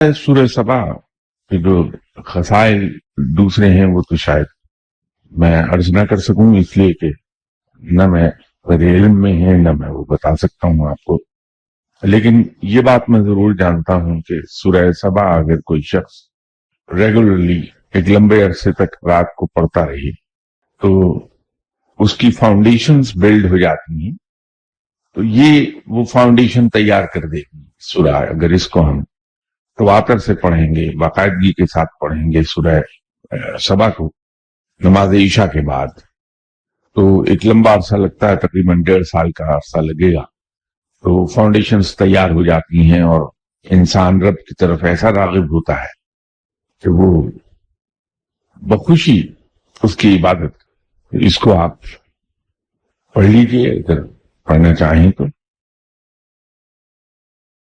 सूरह सबा के जो खसाइल दूसरे हैं वो तो शायद मैं अर्ज ना कर सकूं, इसलिए कि न मैं मेरे इल्म में है न मैं वो बता सकता हूं आपको। लेकिन ये बात मैं जरूर जानता हूं कि सूरह सबा अगर कोई शख्स रेगुलरली एक लंबे अरसे तक रात को पढ़ता रहे तो उसकी फाउंडेशंस बिल्ड हो जाती हैं। तो ये वो फाउंडेशन तैयार कर देगी सूरह। अगर इसको हम तवातर से पढ़ेंगे, बाकायदगी के साथ पढ़ेंगे सूरह सबा को नमाज ईशा के बाद, तो एक लंबा अरसा लगता है, तकरीबन 1.5 साल का अरसा लगेगा। तो फाउंडेशंस तैयार हो जाती हैं और इंसान रब की तरफ ऐसा रागिब होता है कि वो बखुशी उसकी इबादत। इसको आप पढ़ लीजिए अगर पढ़ना चाहें तो।